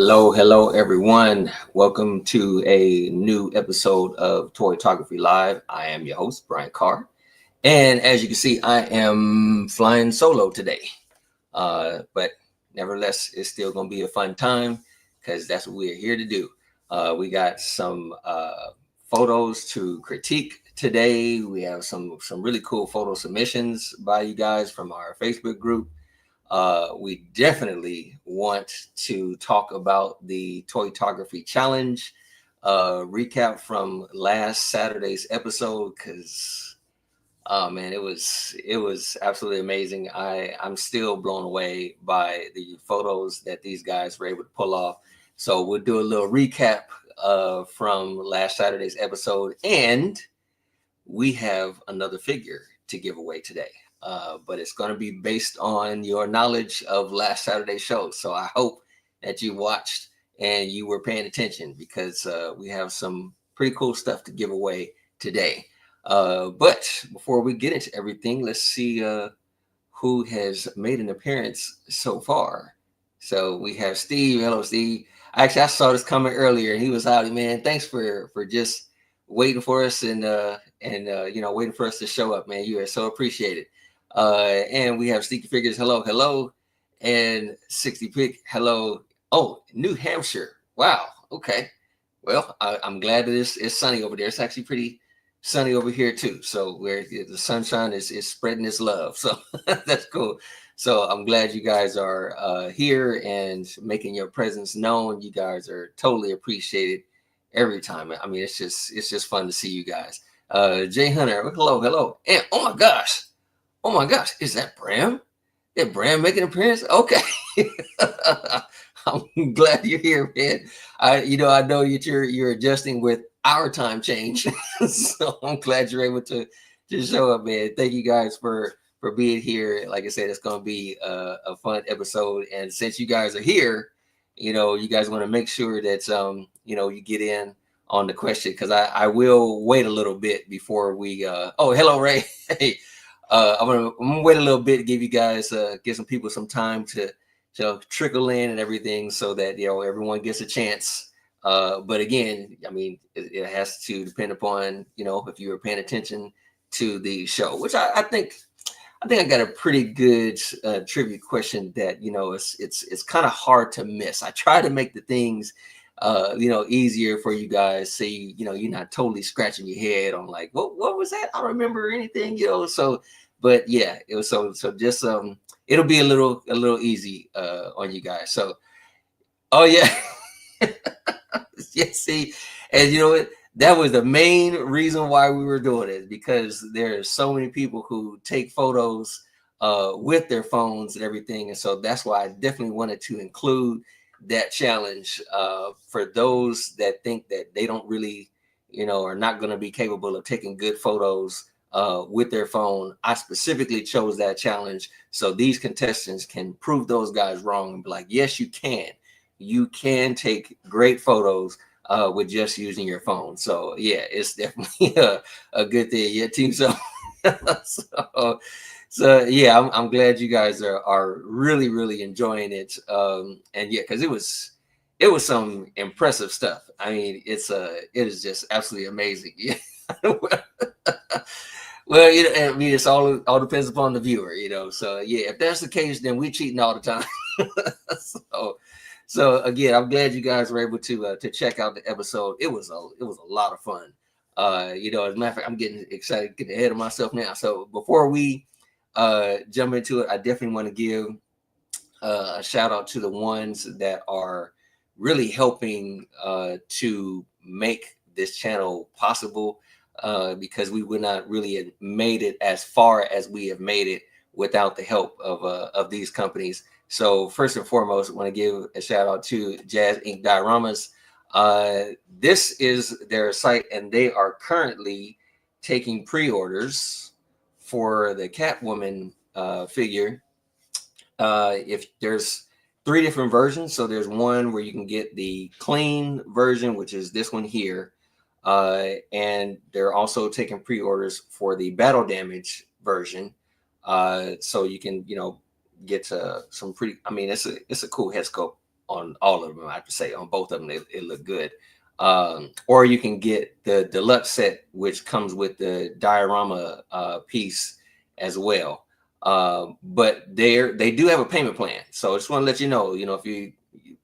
Hello, everyone. Welcome to a new episode of Toytography Live. I am your host, Brian Carr. And as you can see, I am flying solo today. But nevertheless, it's still going to be a fun time because that's what we're here to do. We got some photos to critique today. We have some really cool photo submissions by you guys from our Facebook group. We definitely want to talk about the Toytography Challenge recap from last Saturday's episode because oh man, it was absolutely amazing. I'm still blown away by the photos that these guys were able to pull off. So we'll do a little recap from last Saturday's episode, and we have another figure to give away today. But it's going to be based on your knowledge of last Saturday's show. So I hope that you watched and you were paying attention because we have some pretty cool stuff to give away today. But before we get into everything, let's see who has made an appearance so far. So we have Steve. Hello, Steve. Actually, I saw this comment earlier, and he was out. Man, thanks for just waiting for us and waiting for us to show up, man. You are so appreciated. And we have Sneaky Figures. Hello, and 60 Pick. Hello. Oh, New Hampshire. Wow. Okay. Well, I'm glad that it's sunny over there. It's actually pretty sunny over here too. So where the sunshine is spreading its love. So that's cool. So I'm glad you guys are here and making your presence known. You guys are totally appreciated every time. I mean, it's just fun to see you guys. Jay Hunter, hello. And oh my gosh, is that Bram? Did Bram make an appearance? Okay. I'm glad you're here, man. I know that you're adjusting with our time change. So I'm glad you're able to show up, man. Thank you guys for being here. Like I said, it's gonna be a fun episode. And since you guys are here, you guys want to make sure that you get in on the question because I will wait a little bit before we oh, hello, Ray. Hey, I'm gonna wait a little bit to give you guys give some people some time to trickle in and everything so that everyone gets a chance. But again, I mean, it has to depend upon if you were paying attention to the show, which I think I got a pretty good trivia question that it's kind of hard to miss. I try to make the things easier for you guys, so you're not totally scratching your head on like what was that? I don't remember anything, so. But yeah, it was so just it'll be a little easy on you guys. So oh yeah. Yeah, see, and you know what? That was the main reason why we were doing it because there's so many people who take photos with their phones and everything, and so that's why I definitely wanted to include that challenge for those that think that they don't really, are not going to be capable of taking good photos with their phone. I specifically chose that challenge so these contestants can prove those guys wrong and be like, yes, you can. You can take great photos with just using your phone. So yeah, it's definitely a good thing. Yeah, team. So so yeah, I'm glad you guys are really enjoying it. And yeah, because it was some impressive stuff. I mean, it is just absolutely amazing. Yeah. Well, I mean, it's all depends upon the viewer, So yeah, if that's the case, then we're cheating all the time. So again, I'm glad you guys were able to check out the episode. It was a lot of fun. As a matter of fact, I'm getting excited, getting ahead of myself now. So before we jump into it, I definitely want to give a shout out to the ones that are really helping to make this channel possible. Because we would not really have made it as far as we have made it without the help of these companies. So first and foremost, I want to give a shout out to Jazz Ink Dioramas. This is their site, and they are currently taking pre-orders for the Catwoman figure. If there's 3 different versions, so there's one where you can get the clean version, which is this one here. And they're also taking pre-orders for the battle damage version. So you can, get some pretty, I mean, it's a cool head sculpt all of them. I have to say on both of them, it looked good. Or you can get the deluxe set, which comes with the diorama piece as well. But they do have a payment plan. So I just want to let you know, if you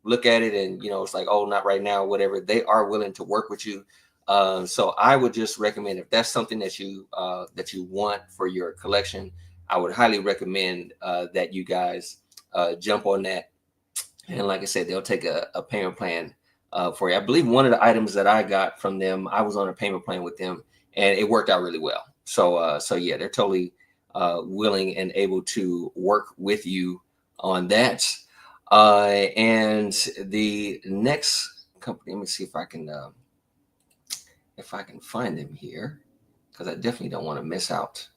look at it and it's like, oh, not right now, whatever, they are willing to work with you. So I would just recommend, if that's something that you want for your collection, I would highly recommend that you guys jump on that. And like I said, they'll take a payment plan for you. I believe one of the items that I got from them, I was on a payment plan with them, and it worked out really well. So yeah, they're totally willing and able to work with you on that. And the next company, let me see if I can find them here, because I definitely don't want to miss out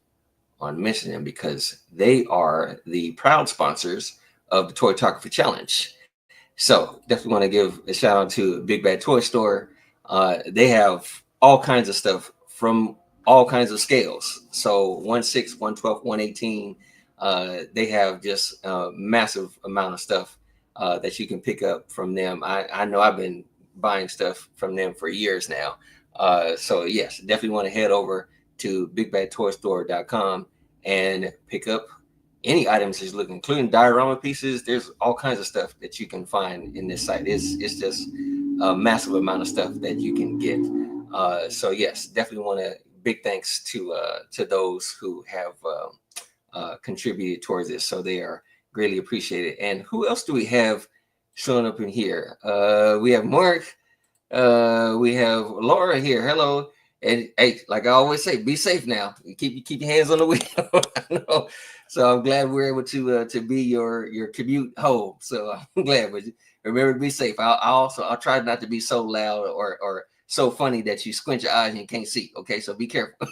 on mentioning them, because they are the proud sponsors of the Toytography Challenge. So definitely want to give a shout out to Big Bad Toy Store. They have all kinds of stuff from all kinds of scales. So 1/6, 1/12, 1/18. They have just a massive amount of stuff that you can pick up from them. I know I've been buying stuff from them for years now. So yes, definitely want to head over to bigbadtoystore.com and pick up any items that you look, including diorama pieces. There's all kinds of stuff that you can find in this site. It's just a massive amount of stuff that you can get. So yes, definitely want to big thanks to those who have contributed towards this. So they are greatly appreciated. And who else do we have showing up in here? We have Mark. We have Laura here. Hello. And hey, like I always say, be safe now. Keep your hands on the wheel. I know. So I'm glad we're able to be your commute home. So I'm glad. But remember to be safe. I'll try not to be so loud or so funny that you squint your eyes and you can't see. Okay, so be careful.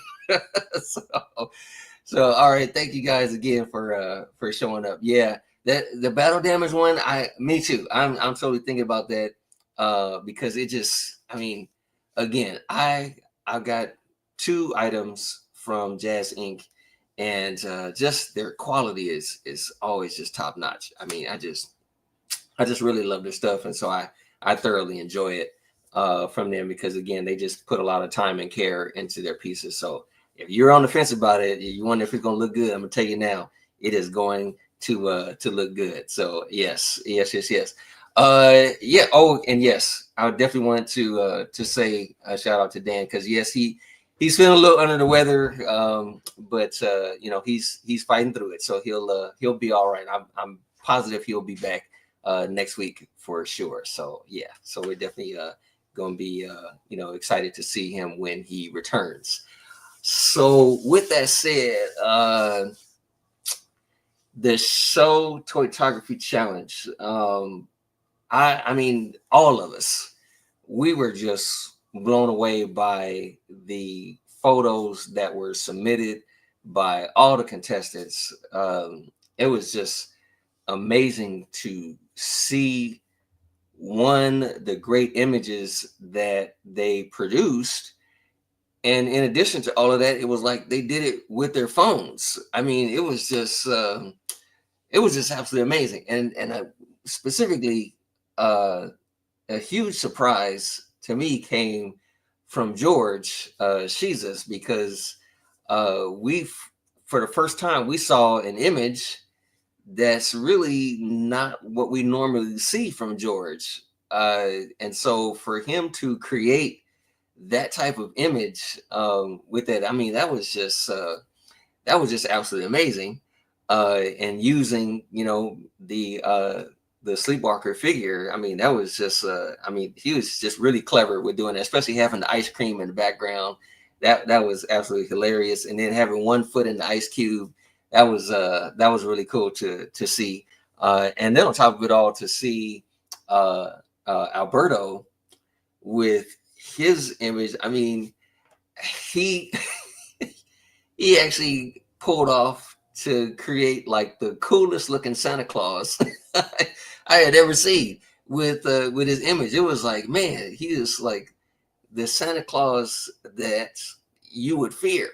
so all right. Thank you guys again for showing up. Yeah, that the battle damage one. Me too. I'm totally thinking about that because it just. I mean, again, I've got 2 items from Jazz Inc. and just their quality is always just top notch. I mean, I just really love their stuff, and so I thoroughly enjoy it from them, because again, they just put a lot of time and care into their pieces. So if you're on the fence about it, you wonder if it's going to look good, I'm gonna tell you now, it is going to look good. So yes. Yeah. Oh, and yes, I definitely want to say a shout out to Dan, because yes, he's feeling a little under the weather, but he's fighting through it. So he'll be all right. I'm positive he'll be back next week for sure. So yeah, so we're definitely going to be excited to see him when he returns. So with that said, the show Toytography Challenge. I mean, all of us, we were just blown away by the photos that were submitted by all the contestants. It was just amazing to see, one, the great images that they produced. And in addition to all of that, it was like they did it with their phones. I mean, it was just absolutely amazing. And specifically, a huge surprise to me came from George Shizas, because for the first time, we saw an image that's really not what we normally see from George. And so for him to create that type of image with it, I mean, that was just absolutely amazing. And using, the Sleepwalker figure, I mean, that was just, he was just really clever with doing that, especially having the ice cream in the background. That was absolutely hilarious. And then having one foot in the ice cube, that was really cool to see. And then on top of it all, to see Alberto with his image. I mean, he he actually pulled off to create like the coolest looking Santa Claus I had ever seen with his image. It was like, man, he is like the Santa Claus that you would fear,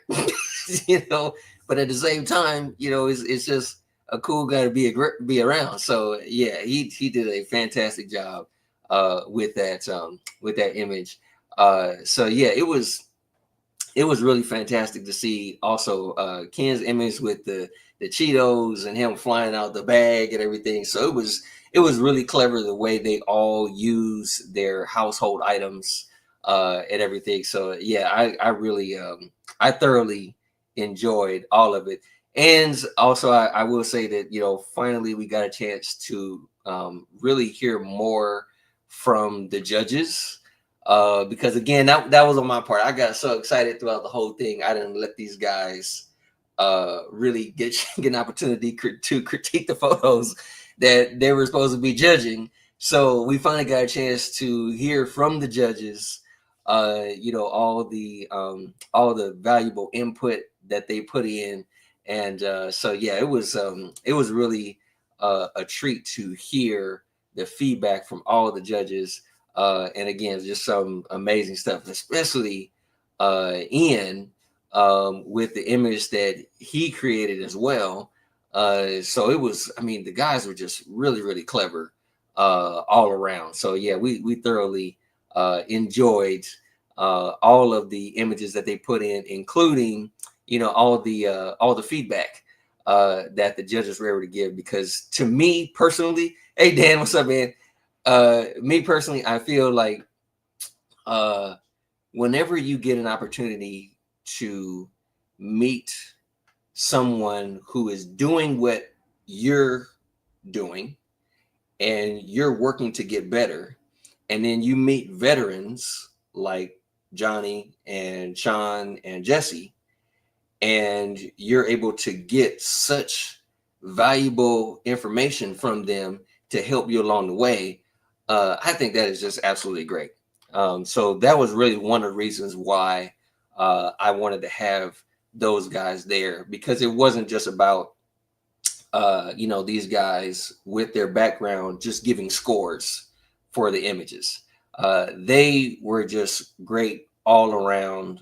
But at the same time, it's just a cool guy to be around. So yeah, he did a fantastic job with that image. So yeah, it was really fantastic to see also Ken's image with the Cheetos and him flying out the bag and everything. So it was really clever the way they all use their household items and everything. So yeah, I really I thoroughly enjoyed all of it. And also I will say that finally we got a chance to really hear more from the judges because again, that was on my part. I got so excited throughout the whole thing. I didn't let these guys really get an opportunity to critique the photos that they were supposed to be judging. So we finally got a chance to hear from the judges, all the valuable input that they put in, and so yeah, it was really a treat to hear the feedback from all the judges and again, just some amazing stuff, especially Ian with the image that he created as well. So it was, I mean, the guys were just really, really clever all around. So yeah, we thoroughly enjoyed all of the images that they put in, including all the feedback that the judges were able to give. Because to me personally, hey Dan, what's up, man? Me personally, I feel like uh, whenever you get an opportunity to meet someone who is doing what you're doing and you're working to get better, and then you meet veterans like Johnny and Sean and Jesse, and you're able to get such valuable information from them to help you along the way. I think that is just absolutely great. So that was really one of the reasons why I wanted to have those guys there, because it wasn't just about these guys with their background just giving scores for the images. They were just great all around,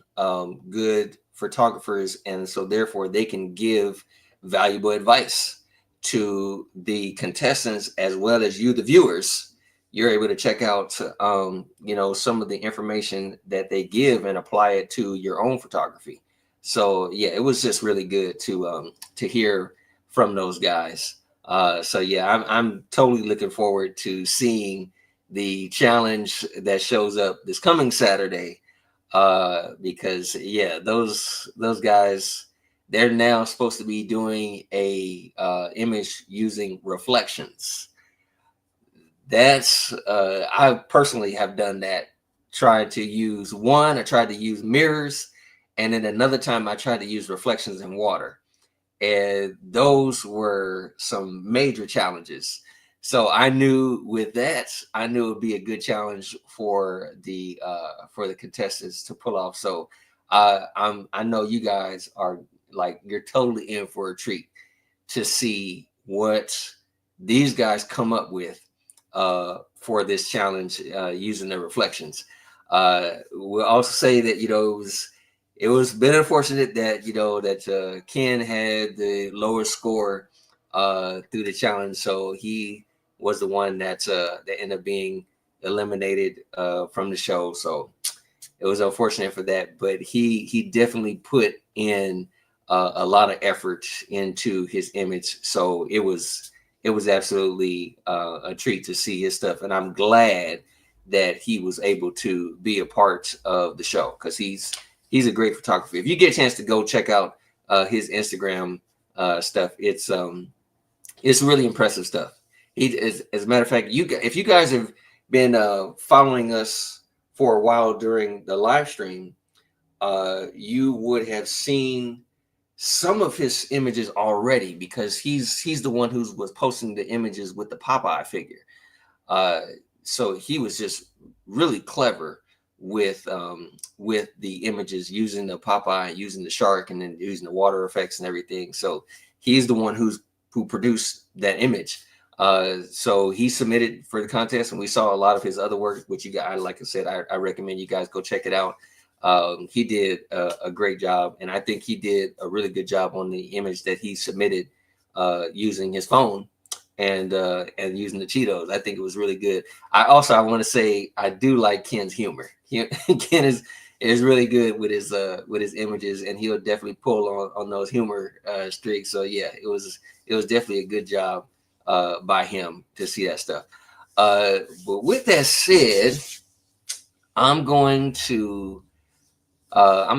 good photographers, and so therefore they can give valuable advice to the contestants as well as you, the viewers. You're able to check out, some of the information that they give and apply it to your own photography. So yeah, it was just really good to hear from those guys. So yeah, I'm totally looking forward to seeing the challenge that shows up this coming Saturday. Because yeah, those guys, they're now supposed to be doing a image using reflections. That's I personally have done that. I tried to use mirrors, and then another time I tried to use reflections in water, and those were some major challenges. So I knew with that, I knew it would be a good challenge for the contestants to pull off. So I know you guys are like, you're totally in for a treat to see what these guys come up with for this challenge using the reflections. We'll also say that it was been unfortunate that Ken had the lower score through the challenge, so he was the one that ended up being eliminated from the show. So it was unfortunate for that, but he definitely put in a lot of effort into his image. So it was absolutely a treat to see his stuff, and I'm glad that he was able to be a part of the show, because he's a great photographer. If you get a chance to go check out his Instagram stuff, it's really impressive stuff. As a matter of fact, if you guys have been following us for a while during the live stream, you would have seen some of his images already, because he's the one who was posting the images with the Popeye figure. Uh, so he was just really clever with the images, using the Popeye, using the shark, and then using the water effects and everything. So he's the one who produced that image. So he submitted for the contest, and we saw a lot of his other work, which you guys, like I said, I recommend you guys go check it out. He did a great job, and I think he did a really good job on the image that he submitted using his phone and using the Cheetos. I think it was really good. I want to say I do like Ken's humor. Ken is really good with his images, and he'll definitely pull on those humor streaks. So yeah, it was definitely a good job by him to see that stuff. But with that said, I'm going to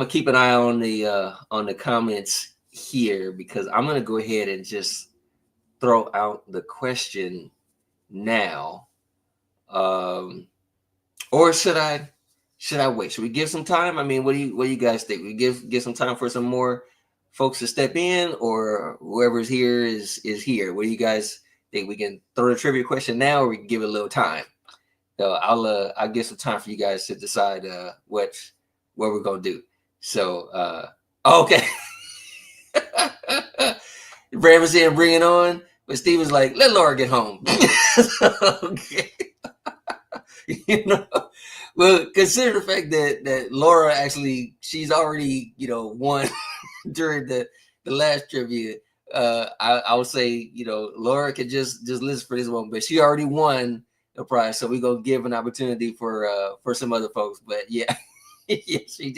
keep an eye on the comments here, because I'm gonna go ahead and just throw out the question now. Or should I wait? Should we give some time? I mean, what do you guys think? We give some time for some more folks to step in, or whoever's here is here. What do you guys think? We can throw the trivia question now, or we can give it a little time. So I'll give some time for you guys to decide what we're gonna do. So okay. Brad was saying bring it on, but Steve was like, let Laura get home. Okay. Well, consider the fact that Laura actually, she's already, won during the last trivia. I would say, Laura could just listen for this one, but she already won the prize, so we're gonna give an opportunity for some other folks. But yeah, yeah, she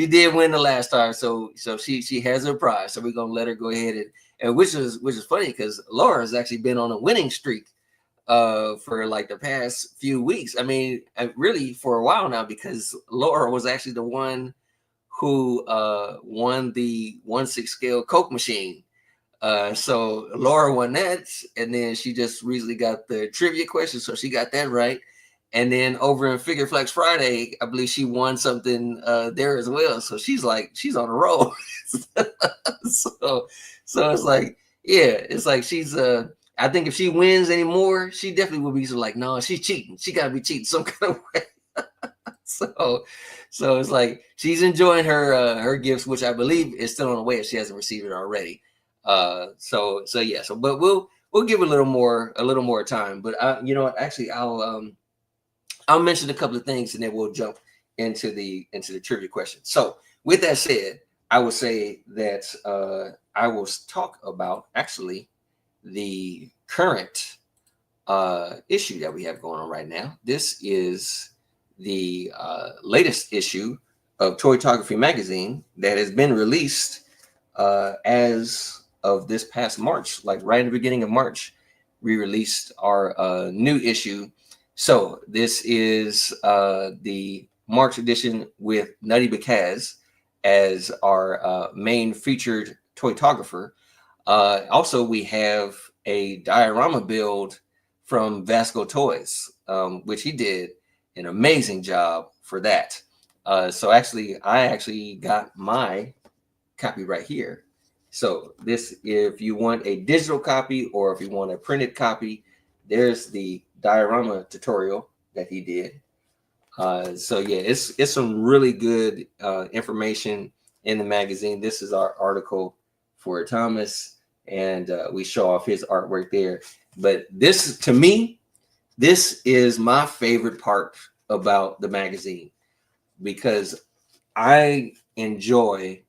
did win the last time, so she has her prize. So we're gonna let her go ahead and which is funny, because Laura has actually been on a winning streak for like the past few weeks. I mean, really for a while now, because Laura was actually the one who won the 1/6 scale Coke machine. So Laura won that, and then she just recently got the trivia question, so she got that right. And then over in Figure Flex Friday, I believe she won something there as well. So she's on a roll. So it's like, yeah, it's like she's I think if she wins anymore, she definitely will be like, no, she's cheating. She got to be cheating some kind of way. So it's like she's enjoying her gifts, which I believe is still on the way if she hasn't received it already. So yeah. So but we'll give it a little more time. But you know what? Actually, I'll mention a couple of things, and then we'll jump into the trivia question. So with that said, I would say that I will talk about actually the current issue that we have going on right now. This is the latest issue of Toytography magazine that has been released as of this past March. Like right in the beginning of March, we released our new issue. So this is the March edition with Nutty Bacaz as our main featured toytographer. Also, we have a diorama build from Vasco Toys, which he did an amazing job for that. So actually, I actually got my copy right here. So this, if you want a digital copy or if you want a printed copy, there's the diorama tutorial that he did. So yeah, it's some really good information in the magazine. This is our article for Thomas, and we show off his artwork there. But this, to me, this is my favorite part about the magazine, because I enjoy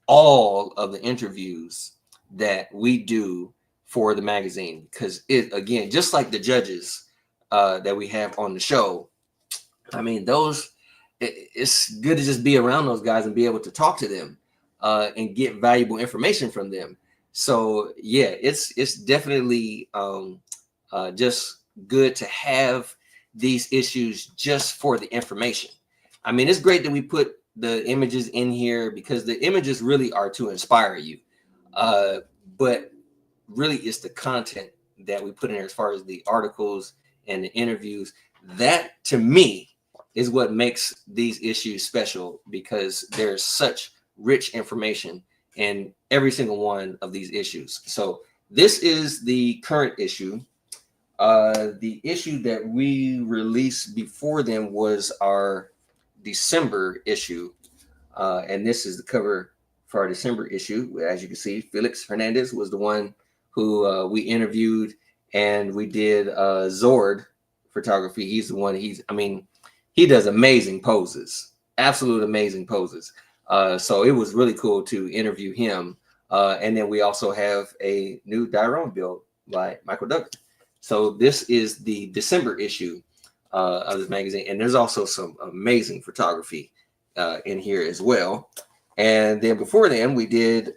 all of the interviews that we do for the magazine, because it, again, just like the judges that we have on the show, I mean, it's good to just be around those guys and be able to talk to them and get valuable information from them. So yeah, it's definitely just good to have these issues just for the information. I mean, it's great that we put the images in here, because the images really are to inspire you. But really, it's the content that we put in there, as far as the articles and the interviews. That, to me, is what makes these issues special, because there's such rich information in every single one of these issues. So this is the current issue. The issue that we released before then was our December issue. And this is the cover for our December issue. As you can see, Felix Hernandez was the one who we interviewed, and we did Zord photography. He's the one, he does amazing poses, absolute amazing poses. So it was really cool to interview him And then we also have a new diorama build by Michael Duggar. So this is the December issue of this magazine, and there's also some amazing photography in here as well. And then before then, we did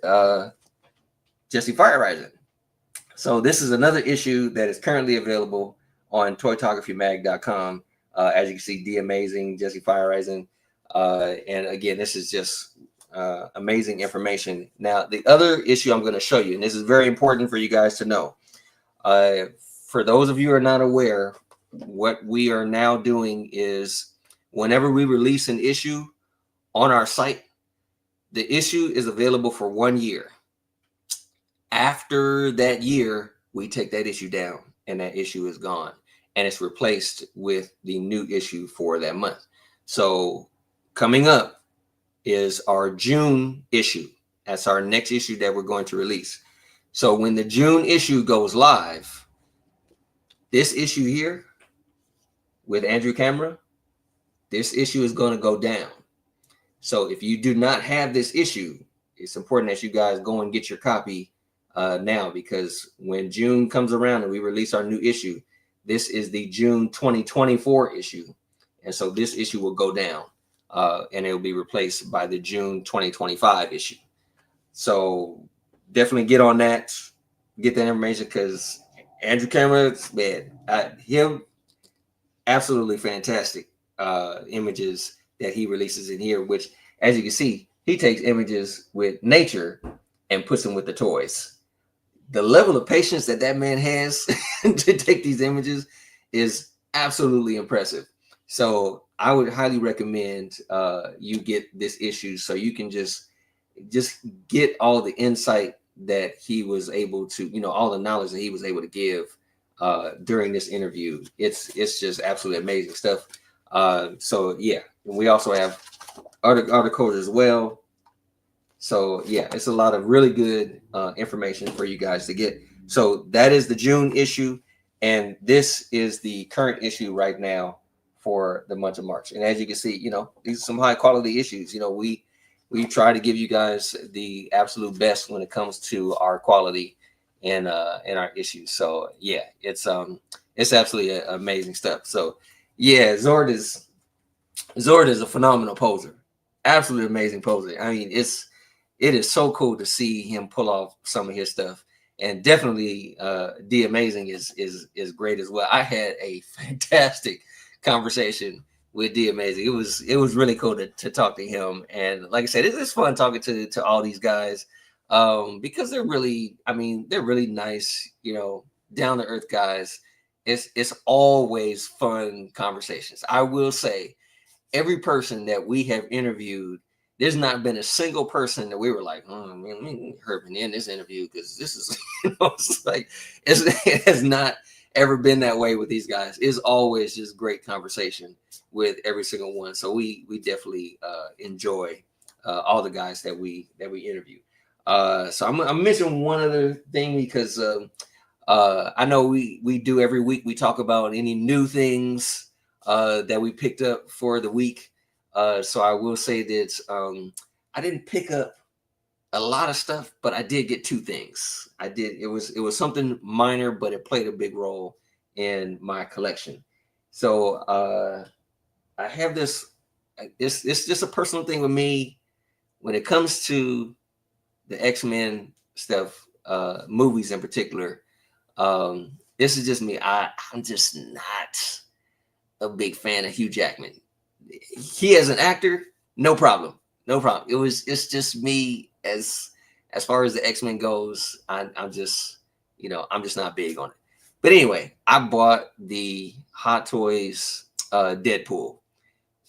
Jesse Fire Rising. So this is another issue that is currently available on toytographymag.com. As you can see, D Amazing, Jesse Fire Rising. And again, this is just amazing information. Now, the other issue I'm going to show you, and this is very important for you guys to know. For those of you who are not aware, what we are now doing is whenever we release an issue on our site, the issue is available for 1 year. After that year, we take that issue down and that issue is gone and it's replaced with the new issue for that month. So coming up is our June issue. That's our next issue that we're going to release. So when the June issue goes live, this issue here with Andrew Camera, this issue is going to go down. So if you do not have this issue, it's important that you guys go and get your copy now, because when June comes around and we release our new issue, this is the June 2024 issue. And so this issue will go down and it will be replaced by the June 2025 issue. So definitely get on that, get that information, because Andrew Camera, man, him, absolutely fantastic images that he releases in here, which, as you can see, he takes images with nature and puts them with the toys. The level of patience that that man has to take these images is absolutely impressive. So I would highly recommend you get this issue so you can just get all the insight that he was able to, all the knowledge that he was able to give during this interview. It's just absolutely amazing stuff. So yeah, and we also have articles as well. So yeah, it's a lot of really good information for you guys to get. So that is the June issue, and this is the current issue right now for the month of March. And as you can see, these are some high quality issues. We try to give you guys the absolute best when it comes to our quality in our issues. So yeah, it's absolutely amazing stuff. So yeah, Zord is a phenomenal poser, absolutely amazing poser. I mean, it is so cool to see him pull off some of his stuff, and definitely D Amazing is great as well. I had a fantastic conversation with D Amazing. It was really cool to talk to him, and like I said, it's fun talking to all these guys because they're really nice, down to earth guys. It's always fun conversations. I will say, every person that we have interviewed, there's not been a single person that we were like, oh man, we heard me in this interview because this is, it's like it has not ever been that way with these guys. It's always just great conversation with every single one. So we definitely enjoy all the guys that we interview. So I'm mentioning one other thing because I know we do every week. We talk about any new things that we picked up for the week. So I will say that I didn't pick up a lot of stuff, but I did get two things. I did. It was something minor, but it played a big role in my collection. So I have this. It's just a personal thing with me when it comes to the X-Men stuff, movies in particular. This is just me. I'm just not a big fan of Hugh Jackman. He as an actor, no problem. It's just me as far as the X-Men goes. I'm just not big on it. But anyway, I bought the Hot Toys Deadpool,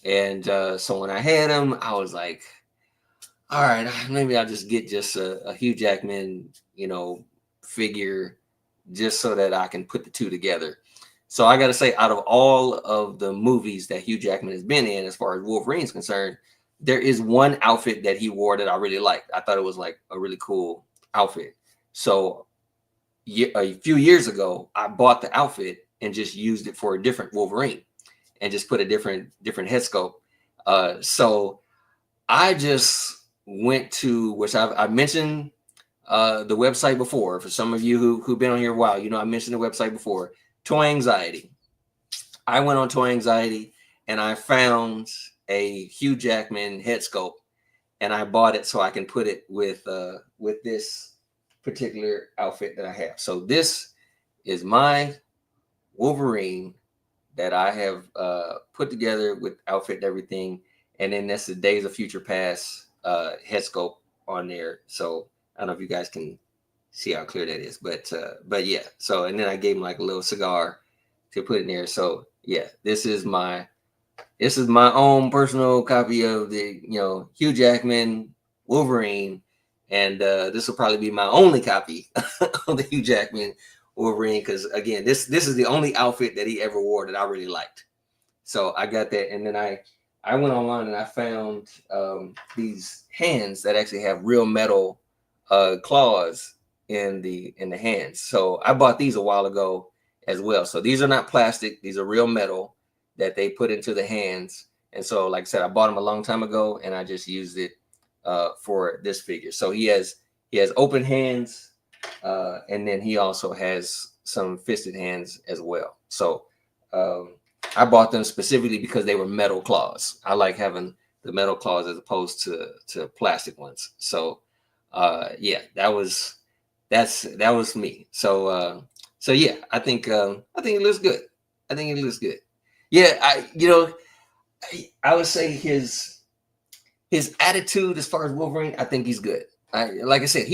and so when I had him, I was like, all right, maybe I'll just get a Hugh Jackman, figure, just so that I can put the two together. So I got to say, out of all of the movies that Hugh Jackman has been in, as far as Wolverine is concerned, there is one outfit that he wore that I really liked. I thought it was like a really cool outfit. So a few years ago, I bought the outfit and just used it for a different Wolverine and just put a different head sculpt. So I just went to, which I mentioned the website before. For some of you who've been on here a while, I mentioned the website before. Toy Anxiety. I went on Toy Anxiety and I found a Hugh Jackman head sculpt, and I bought it so I can put it with this particular outfit that I have. So this is my Wolverine that I have put together with outfit and everything, and then that's the Days of Future Past head sculpt on there. So I don't know if you guys can see how clear that is, but yeah. So and then I gave him like a little cigar to put in there. So yeah, this is my own personal copy of the Hugh Jackman Wolverine, and this will probably be my only copy of the Hugh Jackman Wolverine, because again, this is the only outfit that he ever wore that I really liked. So I got that, and then I went online and I found these hands that actually have real metal claws in the hands. So I bought these a while ago as well. So these are not plastic; these are real metal that they put into the hands. And so, like I said, I bought them a long time ago, and I just used it for this figure. So he has open hands, and then he also has some fisted hands as well. So I bought them specifically because they were metal claws. I like having the metal claws as opposed to plastic ones. So yeah, that was me. So yeah, I think it looks good. I think it looks good. Yeah, I would say his attitude as far as Wolverine, I think he's good. Like I said,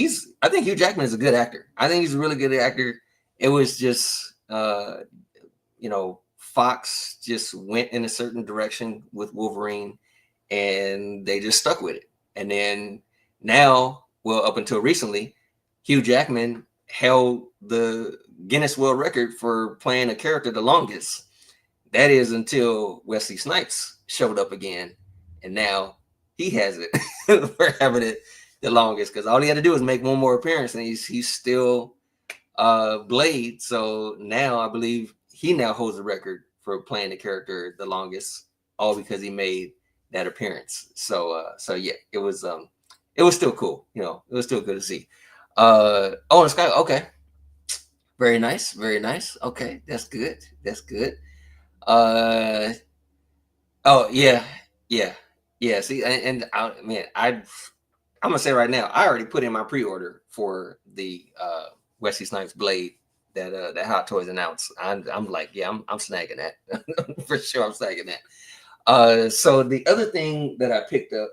I think Hugh Jackman is a good actor. I think he's a really good actor. It was just Fox just went in a certain direction with Wolverine, and they just stuck with it. And then now, well, up until recently, Hugh Jackman held the Guinness World Record for playing a character the longest. That is until Wesley Snipes showed up again, and now he has it for having it the longest, because all he had to do is make one more appearance, and he's still Blade. So now I believe he now holds the record for playing the character the longest, all because he made that appearance. So yeah, it was still cool. It was still good to see. And Sky, okay, very nice, very nice. Okay, that's good. That's good. Oh yeah, yeah. See, I'm gonna say right now, I already put in my pre-order for the Wesley Snipes Blade that Hot Toys announced. I'm like, yeah, I'm snagging that for sure. I'm snagging that. So the other thing that I picked up,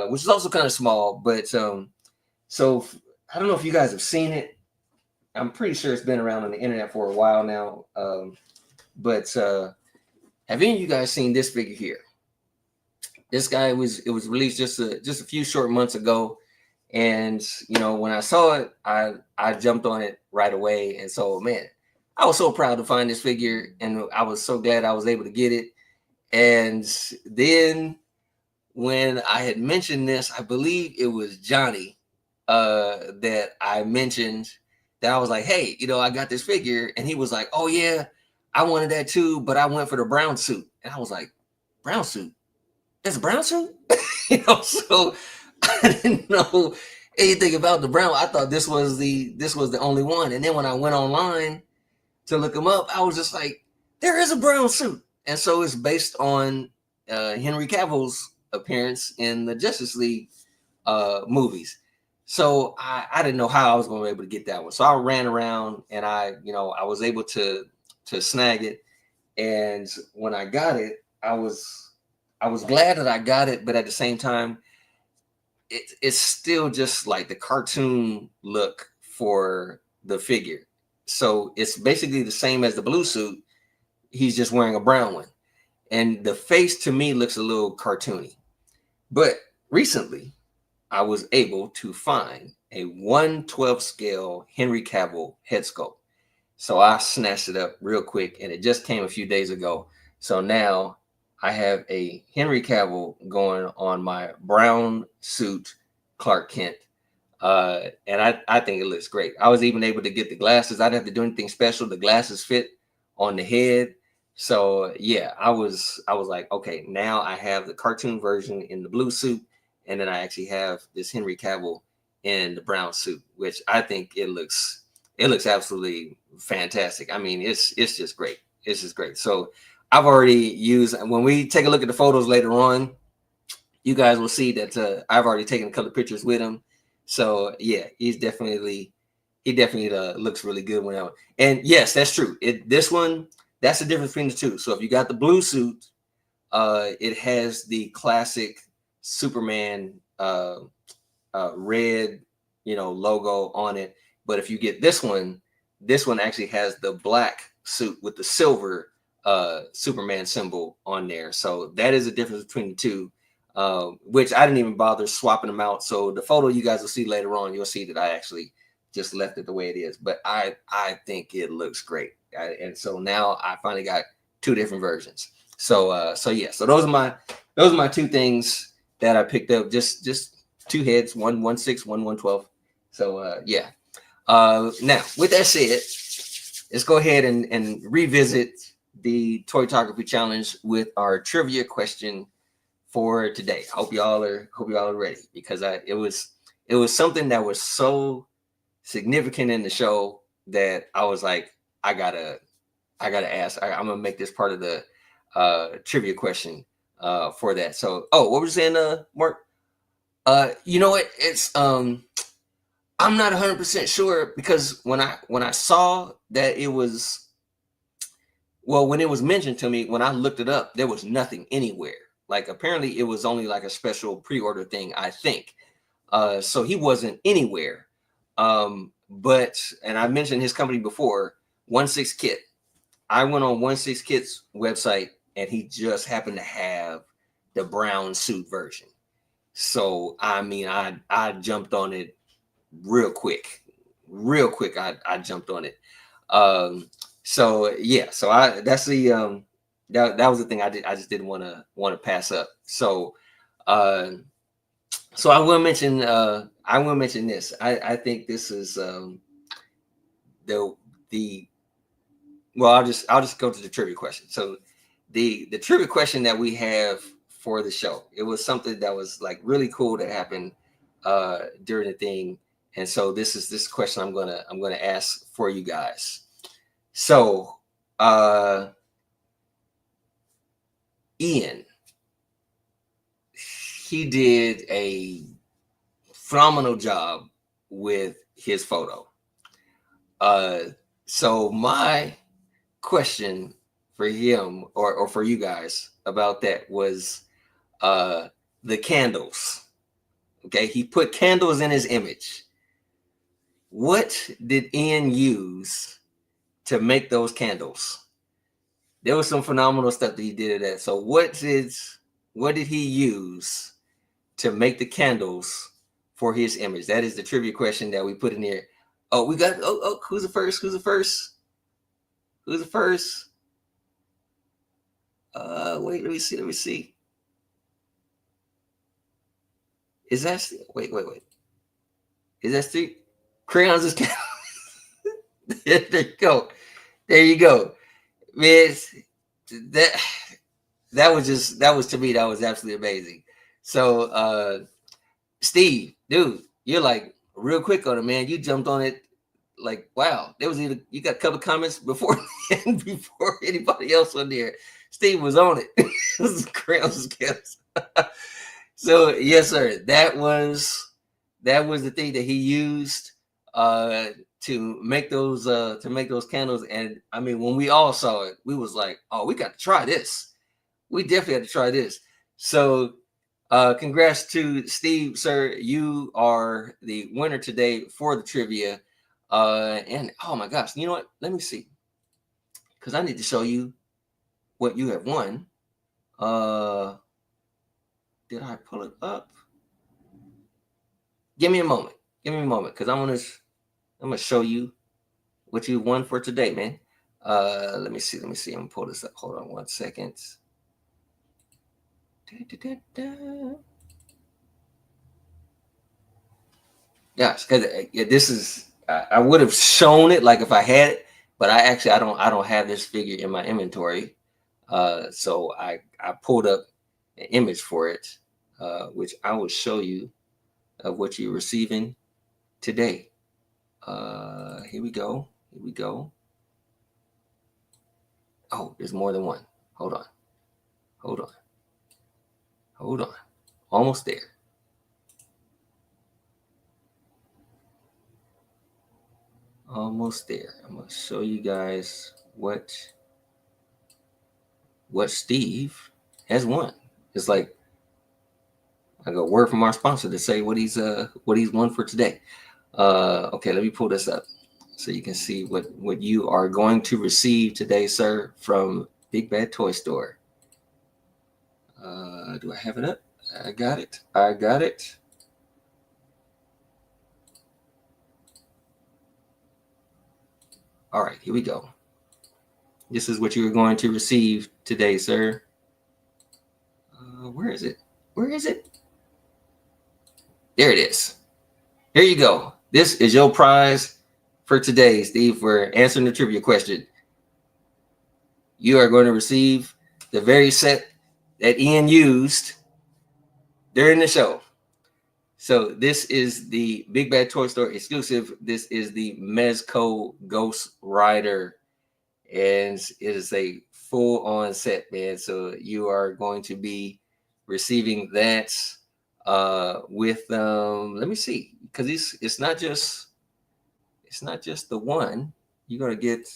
which is also kind of small, but so I don't know if you guys have seen it. I'm pretty sure it's been around on the internet for a while now. But have any of you guys seen this figure here? This guy it was released just a few short months ago, and when I saw it, I jumped on it right away. And so, man, I was so proud to find this figure, and I was so glad I was able to get it. And then when I had mentioned this, I believe it was Johnny that I mentioned that I was like, hey, I got this figure, and he was like, oh yeah, I wanted that too, but I went for the brown suit. And I was like, brown suit? There's a brown suit? So I didn't know anything about the brown. I thought this was the only one. And then when I went online to look him up, I was just like, there is a brown suit. And so it's based on Henry Cavill's appearance in the Justice League movies. So I didn't know how I was going to be able to get that one. So I ran around, and I was able to snag it. And when I got it, I was glad that I got it, but at the same time, it's still just like the cartoon look for the figure. So it's basically the same as the blue suit. He's just wearing a brown one, and the face to me looks a little cartoony. But recently, I was able to find a 1/12 scale Henry Cavill head sculpt. So I snatched it up real quick, and it just came a few days ago. So now I have a Henry Cavill going on my brown suit Clark Kent. And I think it looks great. I was even able to get the glasses. I didn't have to do anything special. The glasses fit on the head. So yeah, I was like, okay, now I have the cartoon version in the blue suit, and then I actually have this Henry Cavill in the brown suit, which I think it looks absolutely fantastic. I mean, it's just great. It's just great. So I've already used, when we take a look at the photos later on, you guys will see that I've already taken a couple of pictures with him. So yeah, he definitely looks really good when out. And yes, that's true. This one, that's the difference between the two. So if you got the blue suit, it has the classic Superman red, logo on it. But if you get this one actually has the black suit with the silver Superman symbol on there. So that is the difference between the two, which I didn't even bother swapping them out. So the photo you guys will see later on, you'll see that I actually just left it the way it is. But I think it looks great. And so now I finally got two different versions. So yeah. So those are my two things that I picked up. Just two heads, one 1/6, one 1/12. So yeah. Now with that said, let's go ahead and revisit the Toytography challenge with our trivia question for today. Hope y'all are ready, because it was something that was so significant in the show that I was like, I gotta ask. I'm gonna make this part of the trivia question for that. So, what was you saying, Mark? You know what? It's I'm not 100% sure, because when I saw that it was, well, when it was mentioned to me, when I looked it up, there was nothing anywhere. Like apparently it was only like a special pre-order thing, I think. So he wasn't anywhere. But and I mentioned his company before, 1/6 Kit. I went on 1/6 Kit's website and he just happened to have the brown suit version. So I mean, I jumped on it real quick. I jumped on it. So yeah, so that's the that was the thing I just didn't want to pass up. So so I will mention this. I think this is the the well, I'll just go to the trivia question. So the trivia question that we have for the show, it was something that was like really cool that happened during the thing. And so this question I'm gonna ask for you guys. So Ian, he did a phenomenal job with his photo. So my question for him or for you guys about that was the candles. Okay, he put candles in his image. What did Ian use to make those candles? There was some phenomenal stuff that he did at that. So what did he use to make the candles for his image? That is the trivia question that we put in here. Oh, we got who's the first? Wait, let me see. Is that wait. Is that Steve? Crayons is there you go. There you go. Man, that was to me, that was absolutely amazing. So Steve, dude, you're like real quick on it, man. You jumped on it like wow. There was either you got a couple of comments before before anybody else on there. Steve was on it. Crayons skills. So yes, sir. That was the thing that he used to make those candles. And I mean, when we all saw it, we was like, oh, we got to try this. We definitely had to try this. So congrats to Steve, sir. You are the winner today for the trivia. And oh my gosh, you know what? Let me see, because I need to show you what you have won. Did I pull it up? Give me a moment, because I'm gonna show you what you won for today, man. Let me see. I'm gonna pull this up. Hold on 1 second. Yes, because this is I would have shown it like if I had it, but I don't have this figure in my inventory. So I pulled up an image for it, which I will show you of what you're receiving. today. Here we go. Oh, there's more than one. Hold on. Almost there. I'm gonna show you guys what Steve has won. It's like I got a word from our sponsor to say what he's won for today. Okay, let me pull this up so you can see what you are going to receive today, sir, from Big Bad Toy Store. Do I have it up? I got it. All right, here we go. This is what you are going to receive today, sir. Where is it? There it is. Here you go. This is your prize for today, Steve, for answering the trivia question. You are going to receive the very set that Ian used during the show. So this is the Big Bad Toy Store exclusive. This is the Mezco Ghost Rider, and it is a full-on set, man. So you are going to be receiving that with let me see, because it's not just the one. You're gonna get.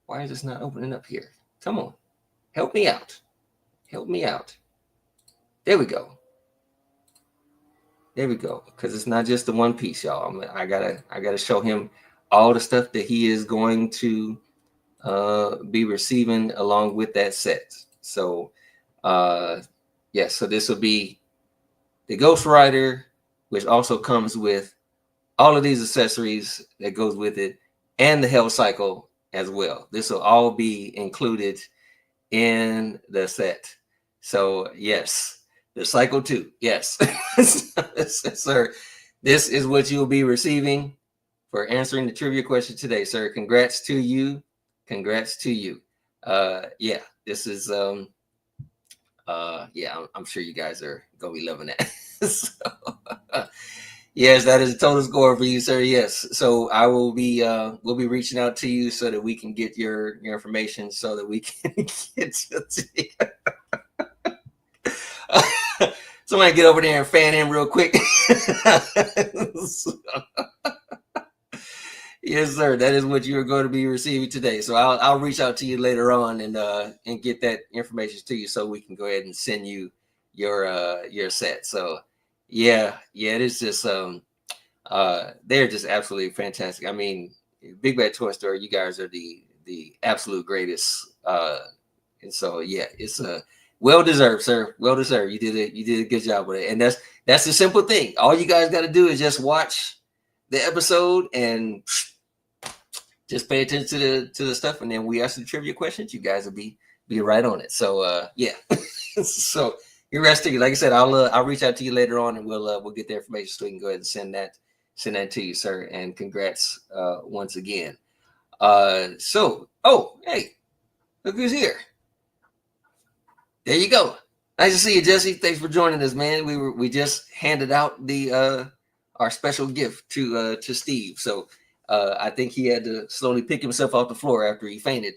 Why is this not opening up here? Come on, help me out. There we go. Because it's not just the one piece, y'all. I gotta show him all the stuff that he is going to be receiving along with that set. So yes, so this will be the Ghost Rider, which also comes with all of these accessories that goes with it, and the Hell Cycle as well. This will all be included in the set. So yes, the Cycle 2. Yes. Sir, this is what you'll be receiving for answering the trivia question today, sir. Congrats to you. Yeah, this is yeah, I'm sure you guys are gonna be loving that. So, yes, that is a total score for you, sir. Yes. So I will be we'll be reaching out to you so that we can get your information so that we can get somebody get over there and fan him real quick. Yes, sir. That is what you're going to be receiving today. So I'll reach out to you later on and get that information to you so we can go ahead and send you your set. So yeah, it is just they're just absolutely fantastic. I mean, Big Bad Toy Store, you guys are the absolute greatest. And so yeah, it's well deserved, sir. Well deserved. You did a good job with it. And that's the simple thing. All you guys got to do is just watch the episode and just pay attention to the stuff, and then we ask the trivia questions. You guys will be right on it. So yeah. So you're resting. Like I said, I'll reach out to you later on, and we'll get the information so we can go ahead and send that to you, sir. And congrats once again. So hey, look who's here. There you go. Nice to see you, Jesse. Thanks for joining us, man. We just handed out the our special gift to Steve. So I think he had to slowly pick himself off the floor after he fainted.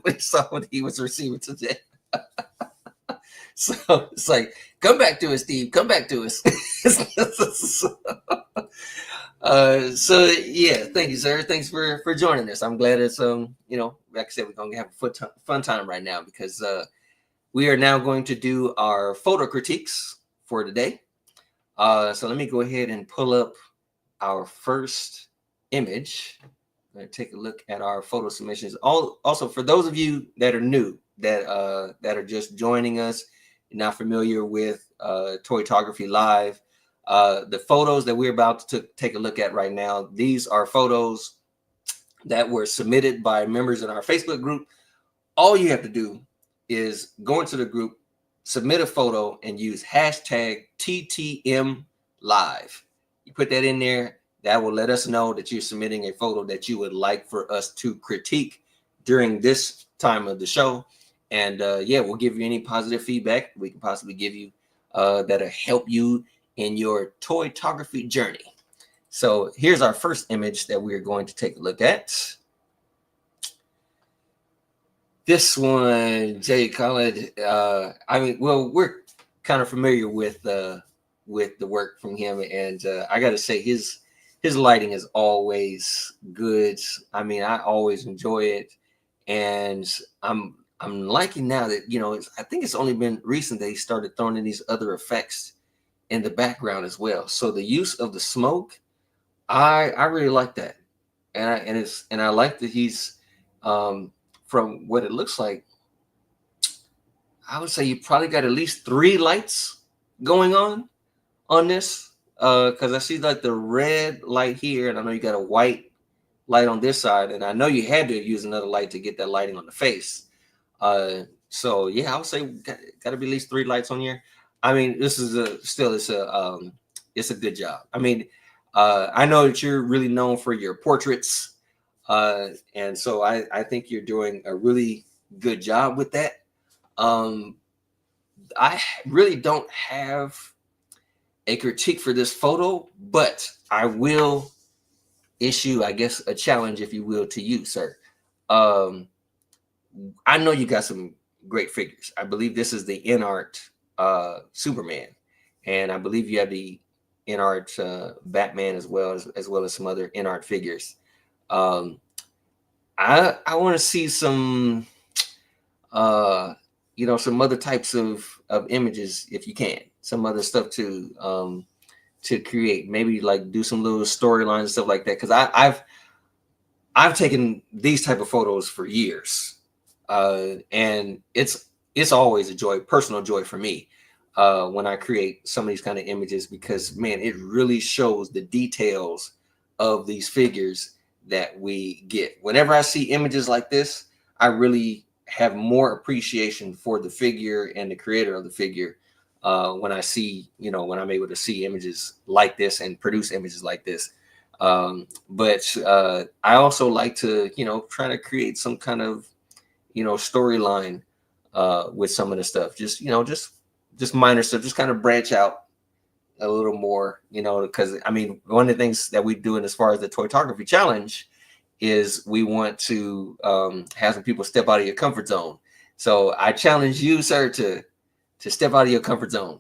We saw what he was receiving today. So it's like, come back to us, Steve. Come back to us. So yeah, thank you, sir. Thanks for joining us. I'm glad it's like I said, we're gonna have a fun time right now because we are now going to do our photo critiques for today. So let me go ahead and pull up our first image. I'm going to take a look at our photo submissions. Also, for those of you that are new, that are just joining us, not familiar with Toytography Live, the photos that we're about to take a look at right now, these are photos that were submitted by members in our Facebook group. All you have to do is go into the group, submit a photo, and use hashtag TTM Live. You put that in there, that will let us know that you're submitting a photo that you would like for us to critique during this time of the show. And yeah, we'll give you any positive feedback we can possibly give you that'll help you in your toytography journey. So here's our first image that we're going to take a look at. This one, Jay Khaled. I mean, well, we're kind of familiar with the work from him, and I got to say his lighting is always good. I mean, I always enjoy it, and I'm liking now that I think it's only been recent that he started throwing in these other effects in the background as well. So the use of the smoke, I really like that, and I like that he's um, from what it looks like, I would say you probably got at least three lights going on this. Because I see like the red light here, and I know you got a white light on this side, and I know you had to use another light to get that lighting on the face. So yeah, I would say got to be at least three lights on here. I mean, this is it's a good job. I mean, I know that you're really known for your portraits, and so I think you're doing a really good job with that. Um, I really don't have a critique for this photo, but I will issue, I guess, a challenge, if you will, to you, sir. Um, I know you got some great figures. I believe this is the InArt Superman, and I believe you have the InArt Batman as well as some other InArt figures. Um, I want to see some some other types of images if you can, some other stuff to create, maybe like do some little storylines and stuff like that, because I've taken these type of photos for years, and it's always a joy, personal joy for me, when I create some of these kind of images, because man, it really shows the details of these figures that we get. Whenever I see images like this, I really have more appreciation for the figure and the creator of the figure, when I see, when I'm able to see images like this and produce images like this. But I also like to, try to create some kind of, storyline with some of the stuff. Just minor stuff. Just kind of branch out a little more, because I mean, one of the things that we do in as far as the Toytography challenge is we want to have some people step out of your comfort zone. So I challenge you, sir, to step out of your comfort zone.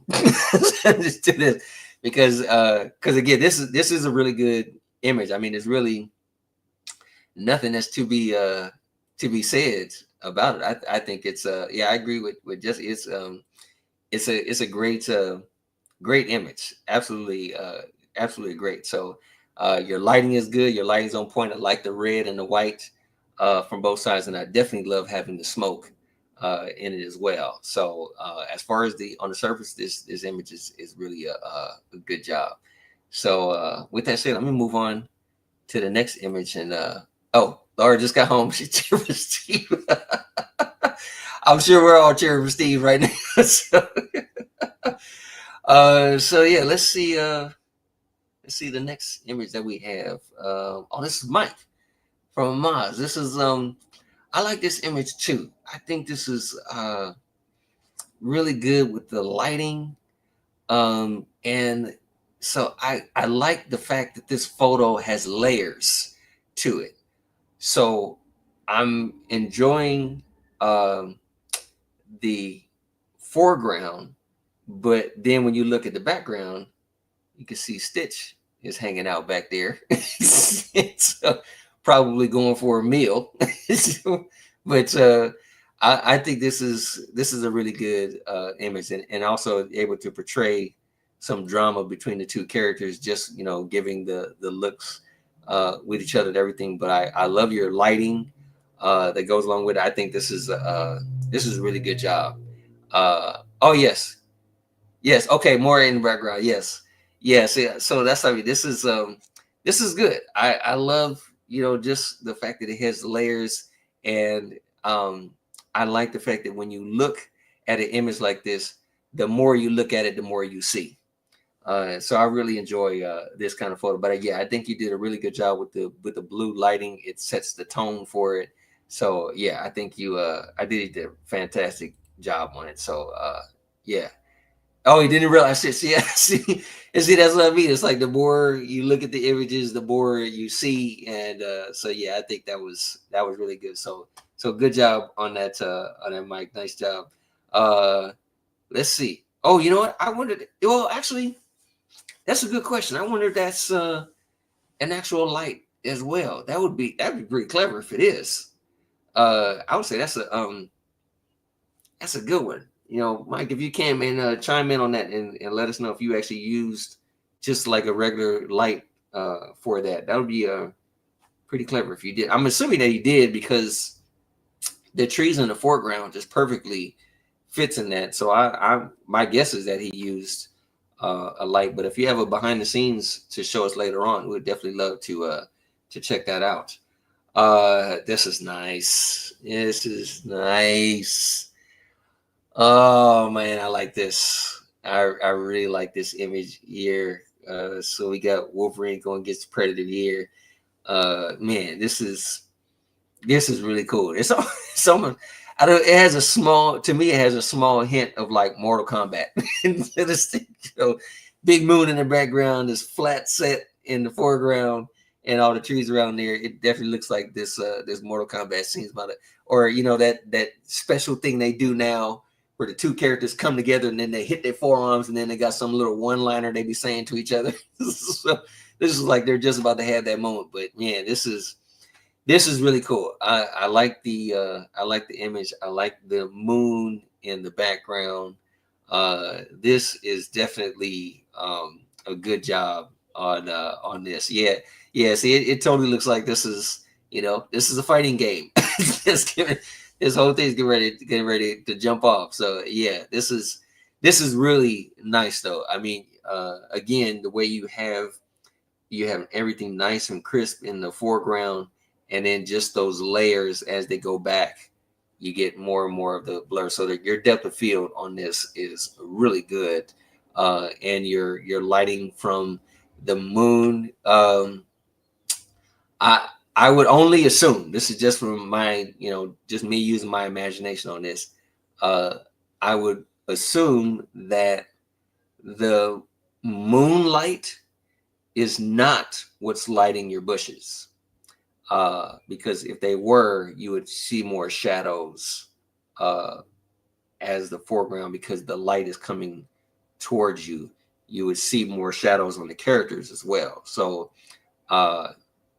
Just do this, because again, this is a really good image. I mean, there's really nothing that's to be said about it. I think it's yeah, I agree with just it's a great great image. Absolutely absolutely great. So your lighting is good. Your lighting's on point. I like the red and the white from both sides, and I definitely love having the smoke in it as well. So as far as the on the surface, this image is really a good job. So with that said, let me move on to the next image. And oh, Laura just got home. She cheered for Steve. I'm sure we're all cheering for Steve right now. So yeah, let's see the next image that we have. Oh, this is Mike from Maz. This is I like this image too. I think this is really good with the lighting. And so I like the fact that this photo has layers to it. So I'm enjoying the foreground, but then when you look at the background, you can see Stitch is hanging out back there. It's probably going for a meal. But I think this is a really good image, and also able to portray some drama between the two characters, just giving the looks with each other and everything. But I love your lighting that goes along with it. I think this is a really good job. Oh yes, yes. Okay, more in the background. Yes, yes. Yeah. So that's, I mean, this is good. I love just the fact that it has layers, and I like the fact that when you look at an image like this, the more you look at it, the more you see. So I really enjoy this kind of photo. But yeah, I think you did a really good job with the blue lighting. It sets the tone for it. So yeah, I think I did a fantastic job on it. So yeah. Oh, he didn't realize it. See, see, And see, that's what I mean. It's like the more you look at the images, the more you see. And so yeah, I think that was really good. So good job on that, Mike. Nice job. Uh let's see. Oh, you know what? I wondered, well, actually, that's a good question. I wonder if that's an actual light as well. That'd be pretty clever if it is. I would say that's a good one. You know, Mike, if you can, man, chime in on that and let us know if you actually used just like a regular light for that. That would be pretty clever if you did. I'm assuming that you did because the trees in the foreground just perfectly fits in that. So my guess is that he used a light. But if you have a behind the scenes to show us later on, we'd definitely love to check that out. This is nice. This is nice. Oh man, I like this. I really like this image here. So we got Wolverine going against Predator here. Man, this is really cool. It's it's almost, I don't. It has a small, to me, it has a small hint of like Mortal Kombat. Big moon in the background, this flat set in the foreground, and all the trees around there. It definitely looks like this Mortal Kombat scenes about it, or that special thing they do now where the two characters come together and then they hit their forearms and then they got some little one-liner they be saying to each other. So this is like they're just about to have that moment. But man, this is really cool. I like the image. I like the moon in the background. This is definitely a good job on this. Yeah, yeah. See, it totally looks like this is a fighting game. This whole thing's getting ready to jump off. So yeah, this is really nice though. I mean, again, the way you have everything nice and crisp in the foreground, and then just those layers as they go back, you get more and more of the blur. So that your depth of field on this is really good, and your lighting from the moon. I would only assume, this is just from my, just me using my imagination on this. I would assume that the moonlight is not what's lighting your bushes. Because if they were, you would see more shadows as the foreground, because the light is coming towards you. You would see more shadows on the characters as well.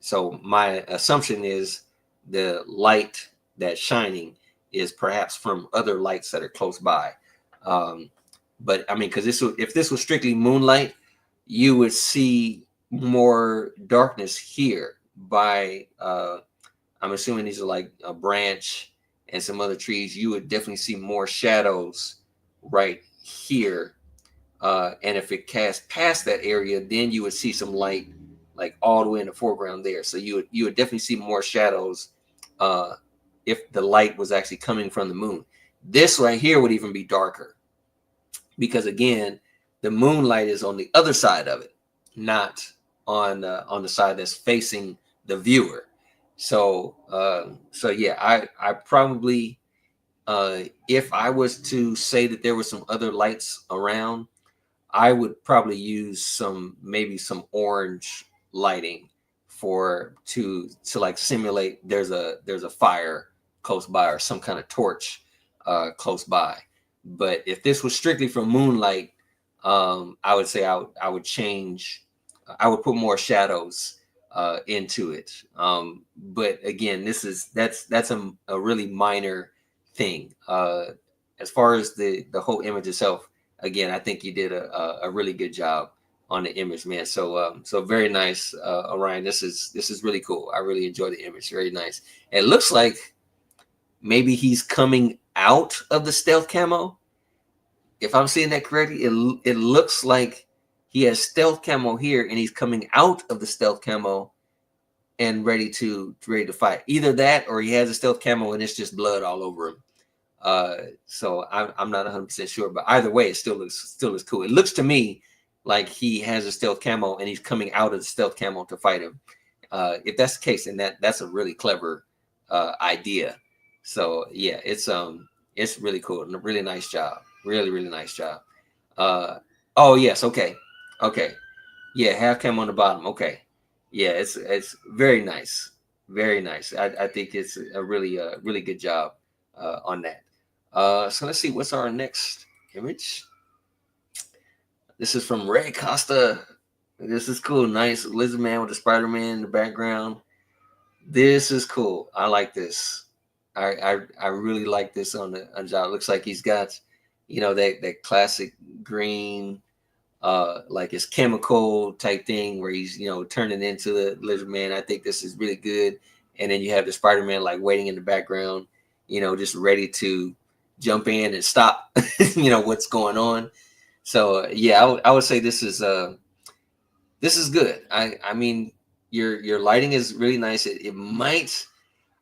So my assumption is the light that's shining is perhaps from other lights that are close by. But I mean, because if this was strictly moonlight, you would see more darkness here by I'm assuming these are like a branch and some other trees. You would definitely see more shadows right here. And if it cast past that area, then you would see some light like all the way in the foreground there. So you would definitely see more shadows if the light was actually coming from the moon. This right here would even be darker because again, the moonlight is on the other side of it, not on the side that's facing the viewer. So yeah, I probably if I was to say that there were some other lights around, I would probably use maybe some orange lighting to like simulate there's a fire close by or some kind of torch close by. But if this was strictly from moonlight, I would say I would change. I would put more shadows into it. But again, that's a really minor thing. As far as the whole image itself, again, I think you did a really good job on the image, man. So very nice, Orion. This is really cool. I really enjoy the image. Very nice. It looks like maybe he's coming out of the stealth camo. If I'm seeing that correctly, it looks like he has stealth camo here, and he's coming out of the stealth camo and ready to fight. Either that, or he has a stealth camo and it's just blood all over him. So I'm not 100% sure, but either way, it still looks cool. It looks to me like he has a stealth camo and he's coming out of the stealth camo to fight him. If that's the case, then that's a really clever idea. So yeah, it's really cool and a really nice job. Really, really nice job. Oh yes, okay. Okay. Yeah, half cam on the bottom. Okay. Yeah, it's very nice. Very nice. I think it's a really good job on that. So let's see what's our next image. This is from Ray Costa. This is cool. Nice lizard man with a Spider-Man in the background. This is cool. I like this. I really like this on the job. It looks like he's got, that classic green, like his chemical type thing where he's turning into the lizard man. I think this is really good. And then you have the Spider-Man like waiting in the background, just ready to jump in and stop, what's going on. So yeah, I would say this is good. I mean, your lighting is really nice. It might.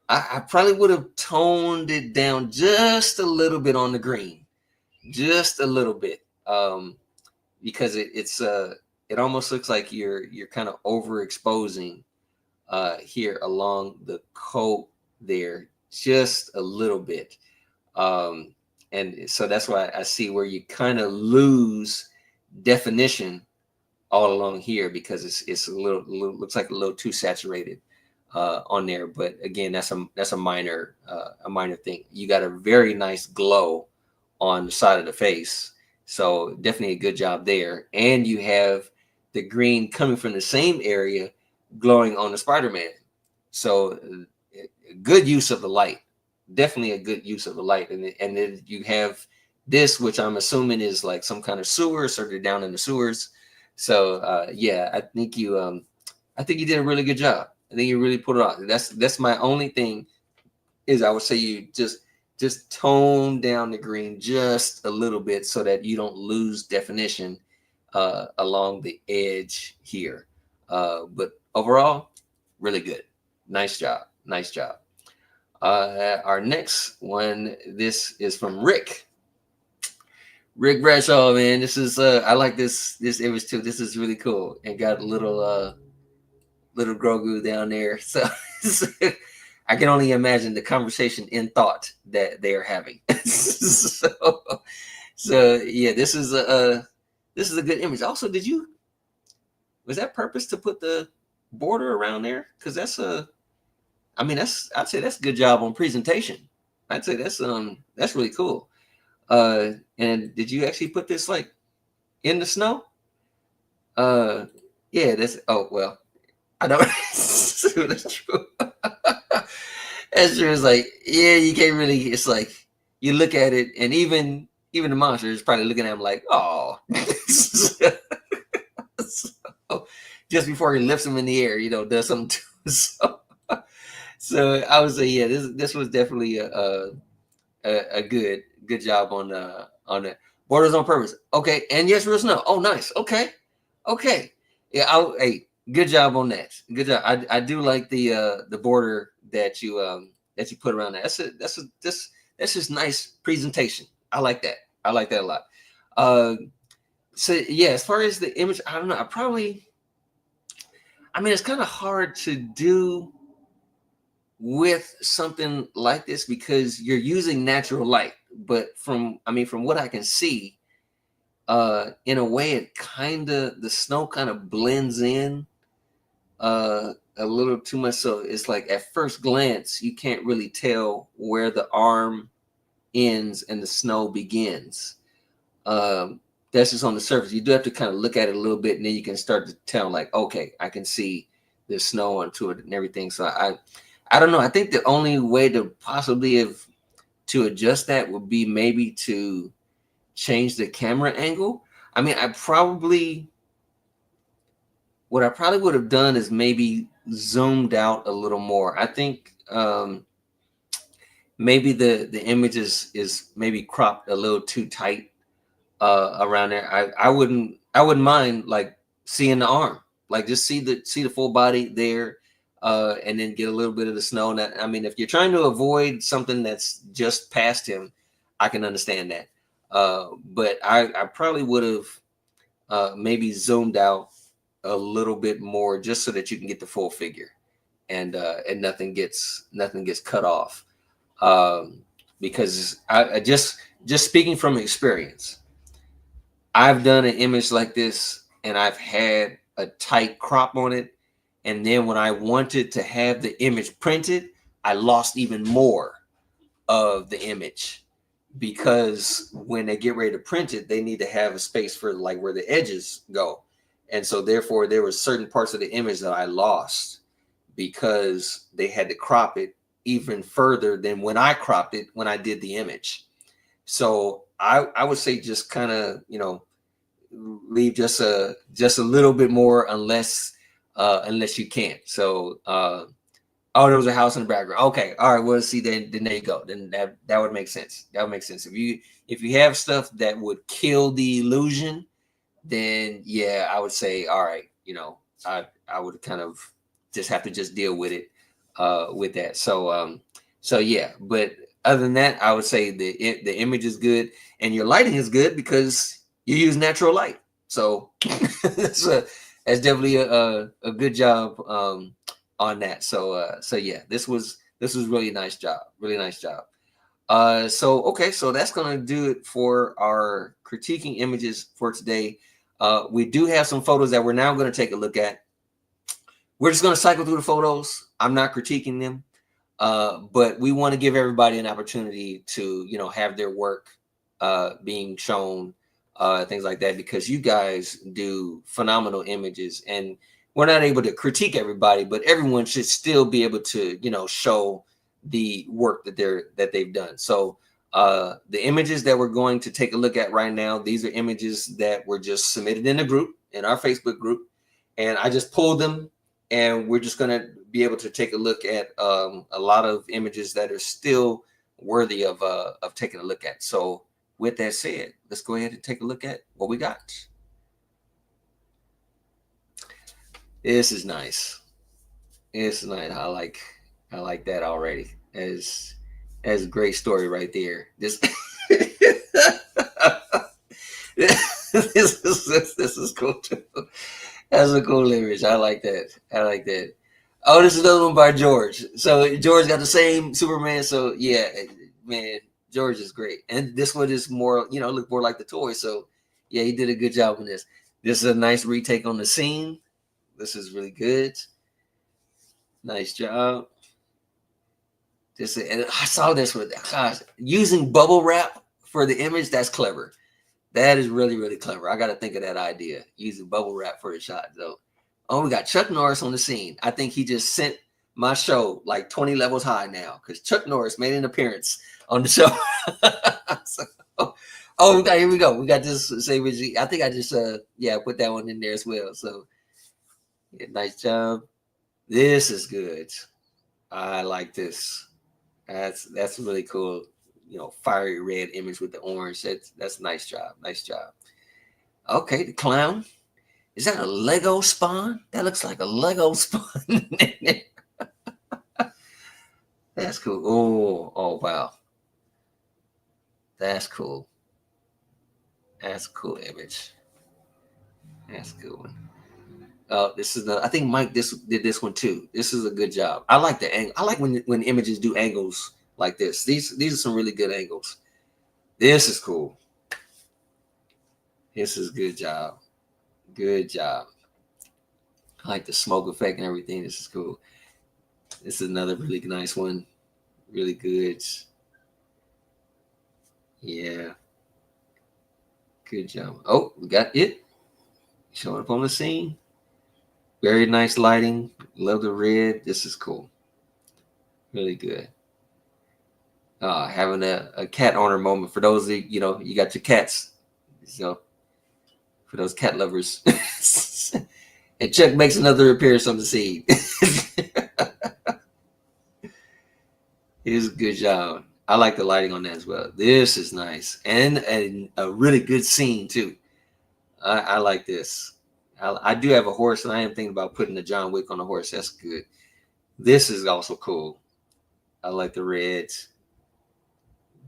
I probably would have toned it down just a little bit on the green, just a little bit, because it almost looks like you're kind of overexposing here along the coat there, just a little bit, and so that's why I see where you kind of lose definition all along here because it's a little looks like a little too saturated on there. But again, that's a minor thing. You got a very nice glow on the side of the face, so definitely a good job there. And you have the green coming from the same area glowing on the Spider-Man. So good use of the light, definitely a good use of the light. And then you have this, which I'm assuming is like some kind of sewer, so they're down in the sewers. So yeah, I think you did a really good job. I think you really put it on. That's my only thing is I would say you just tone down the green just a little bit so that you don't lose definition along the edge here. But overall, really good. Nice job. Nice job. Our next one, this is from Rick. Rick Bradshaw, man. This is I like this image too. This is really cool. And got a little Grogu down there. So I can only imagine the conversation in thought that they are having. so yeah, this is a good image. Also, was that purpose to put the border around there? Because I'd say that's a good job on presentation. I'd say that's really cool. And did you actually put this like in the snow? Yeah, that's oh well. I don't that's true. That's true. It's like, yeah, you can't really it's like you look at it and even the monster is probably looking at him like, oh. So, just before he lifts him in the air, does something to him. So I would say, yeah, this was definitely a good job on that. Borders on purpose. Okay, and yes, real snow. Oh, nice. Okay. Yeah, hey, good job on that. Good job. I do like the border that you put around that. That's just nice presentation. I like that. I like that a lot. So yeah, as far as the image, I don't know. I mean, it's kind of hard to do with something like this because you're using natural light. But from what I can see, in a way, the snow kind of blends in a little too much. So it's like at first glance, you can't really tell where the arm ends and the snow begins. That's just on the surface. You do have to kind of look at it a little bit, and then you can start to tell, like, okay, I can see the snow onto it and everything. So I don't know. I think the only way to possibly to adjust that would be maybe to change the camera angle. I mean, what I probably would have done is maybe zoomed out a little more. I think maybe the image is maybe cropped a little too tight around there. I wouldn't mind like seeing the arm, like just see the full body there, and then get a little bit of the snow. And I mean, if you're trying to avoid something that's just past him, I can understand that. But I probably would have maybe zoomed out a little bit more just so that you can get the full figure and nothing gets cut off. Because I just speaking from experience, I've done an image like this and I've had a tight crop on it. And then when I wanted to have the image printed, I lost even more of the image, because when they get ready to print it, they need to have a space for like where the edges go. And so therefore there were certain parts of the image that I lost because they had to crop it even further than when I cropped it when I did the image. So I would say just kind of, leave just a little bit more, unless you can't. So oh, there was a house in the background. Okay, all right. Well, see, then there you go. Then that would make sense. That would make sense. If you have stuff that would kill the illusion, then yeah, I would say, all right, I would kind of just have to just deal with it with that. So yeah. But other than that, I would say the image is good and your lighting is good because you use natural light. So that's definitely a good job on that. So yeah, this was really nice job. Really nice job. So okay, so that's gonna do it for our critiquing images for today. We do have some photos that we're now going to take a look at. We're just going to cycle through the photos. I'm not critiquing them, but we want to give everybody an opportunity to, have their work being shown, things like that, because you guys do phenomenal images, and we're not able to critique everybody, but everyone should still be able to, show the work that they've done. So the images that we're going to take a look at right now, these are images that were just submitted in a group, in our Facebook group, and I just pulled them, and we're just going to be able to take a look at a lot of images that are still worthy of taking a look at. So with that said, let's go ahead and take a look at what we got. This is nice. It's nice. I like that already. As a great story right there. This this is cool too. That's a cool image. I like that. Oh, this is another one by George. So George got the same Superman. So yeah, man, George is great. And this one is more, look more like the toy. So yeah, he did a good job on this. This is a nice retake on the scene. This is really good. Nice job. And I saw this with, gosh, using bubble wrap for the image. That's clever. That is really, really clever. I got to think of that idea, using bubble wrap for the shot. So, oh, we got Chuck Norris on the scene. I think he just sent my show like 20 levels high now, because Chuck Norris made an appearance on the show. So, here we go. We got this. I think I just put that one in there as well. So yeah, nice job. This is good. I like this. That's really cool. Fiery red image with the orange. That's nice job. Nice job. Okay, the clown. Is that a Lego spawn? That looks like a Lego spawn. That's cool. Oh wow. That's cool. That's a cool image. That's a good one. This is I think Mike did this one too. This is a good job. I like the angle. I like when images do angles like this. These are some really good angles. This is cool. This is good job. Good job. I like the smoke effect and everything. This is cool. This is another really nice one. Really good. Yeah. Good job. Oh, we got it. Showing up on the scene. Very nice lighting. Love the red. This is cool. Really good. Having a cat owner moment for those of you got your cats. For those cat lovers. And Chuck makes another appearance on the scene. It is a good job. I like the lighting on that as well. This is nice. And a really good scene too. I like this. I do have a horse, and I am thinking about putting the John Wick on the horse. That's good. This is also cool. I like the reds.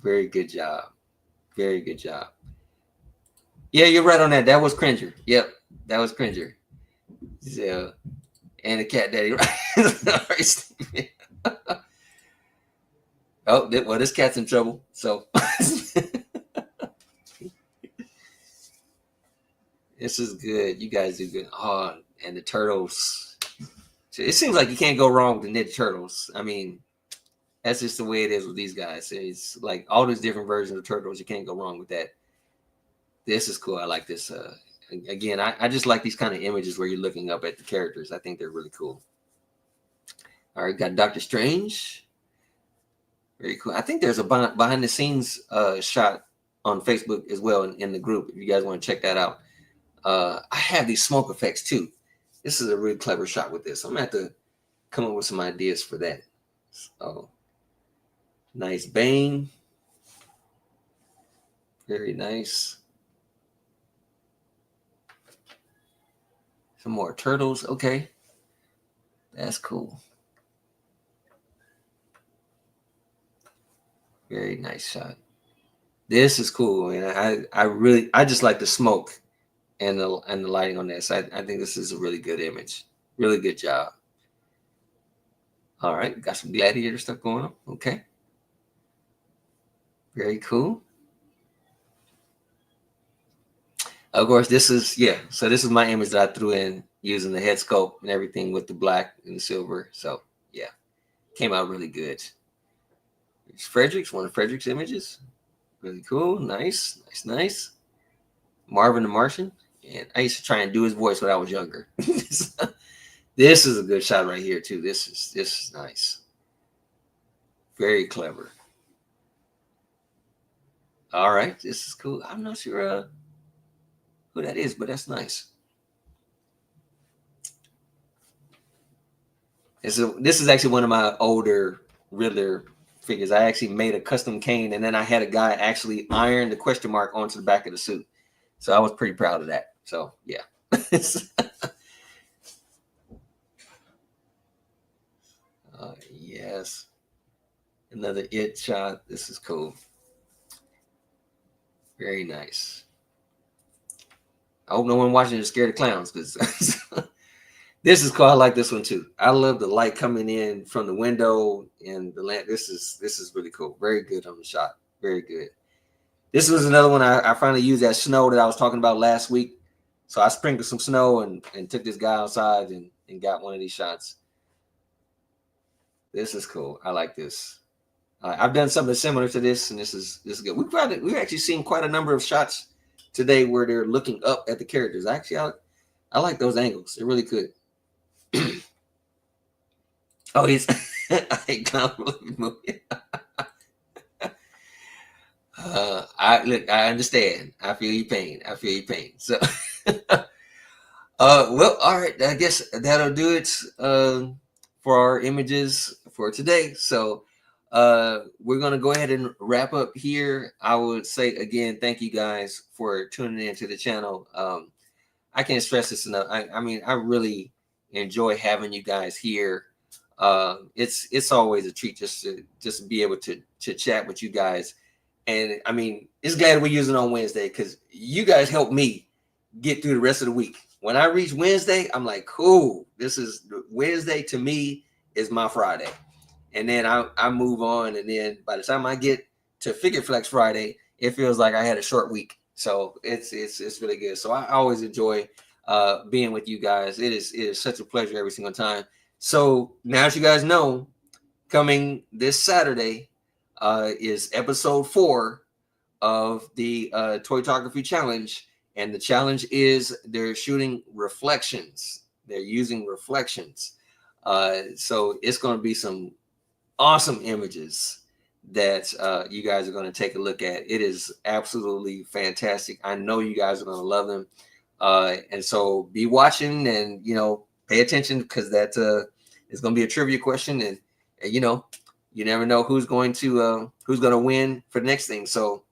Very good job. Very good job. Yeah, you're right on that. That was Cringer. Yep, that was Cringer. So, and the cat daddy. Right? Oh, well, this cat's in trouble. So, This is good. You guys do good. Oh, and the turtles. It seems like you can't go wrong with the Ninja Turtles. I mean, that's just the way it is with these guys. It's like all these different versions of turtles. You can't go wrong with that. This is cool. I like this. Again, I just like these kind of images where you're looking up at the characters. I think they're really cool. All right, got Doctor Strange. Very cool. I think there's a behind the scenes shot on Facebook as well in the group. If you guys want to check that out. I have these smoke effects too. This is a really clever shot with this. I'm gonna have to come up with some ideas for that. So nice bang. Very nice. Some more turtles. Okay. That's cool. Very nice shot. This is cool, and I just like the smoke and the lighting on this. I think this is a really good image. Really good job. All right, got some gladiator stuff going on. Okay. Very cool. Of course, this is so this is my image that I threw in using the head sculpt and everything with the black and the silver. So yeah, came out really good. It's Frederick's, one of Frederick's images. Really cool. Nice. Marvin the Martian. And I used to try and do his voice when I was younger. This is a good shot right here too. This is nice. Very clever. All right, this is cool. I'm not sure who that is, but that's nice. This is actually one of my older Riddler figures. I actually made a custom cane, and then I had a guy actually iron the question mark onto the back of the suit. So I was pretty proud of that. So yeah. Yes. Another it shot. This is cool. Very nice. I hope no one watching is scared of clowns, because this is cool. I like this one too. I love the light coming in from the window and the lamp. This is really cool. Very good on the shot. Very good. This was another one I finally used that snow that I was talking about last week. So I sprinkled some snow and took this guy outside and got one of these shots. This is cool. I like this. I've done something similar to this, and this is good. We've actually seen quite a number of shots today where they're looking up at the characters. Actually, I like those angles. They're really good. Oh, he's I can't believe it. I understand. I feel your pain. So well, all right. I guess that'll do it for our images for today. So we're gonna go ahead and wrap up here. I would say again, thank you guys for tuning in to the channel. I can't stress this enough. I mean, I really enjoy having you guys here. It's always a treat just to be able to chat with you guys. And I mean, it's glad we're using on Wednesday, because you guys help me get through the rest of the week. When I reach Wednesday, I'm like, cool. This is Wednesday to me is my Friday. And then I move on. And then by the time I get to Figure Flex Friday, it feels like I had a short week. So it's really good. So I always enjoy being with you guys. It is such a pleasure every single time. So now, as you guys know, coming this Saturday is episode 4 of the Toytography challenge. And the challenge is they're shooting reflections. They're using reflections. So it's going to be some awesome images that you guys are going to take a look at. It is absolutely fantastic. I know you guys are going to love them. And so be watching and, pay attention, because that is going to be a trivia question. And you never know who's going to win for the next thing. So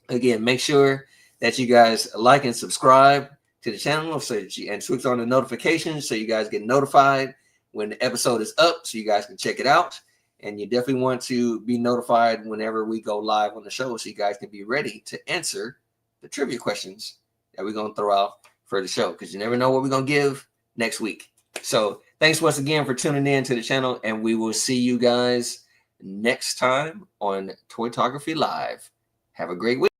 again, make sure that you guys like and subscribe to the channel, and switch on the notifications so you guys get notified when the episode is up, so you guys can check it out. And you definitely want to be notified whenever we go live on the show, so you guys can be ready to answer the trivia questions that we're going to throw out for the show, because you never know what we're going to give next week. So thanks once again for tuning in to the channel, and we will see you guys next time on Toytography Live. Have a great week.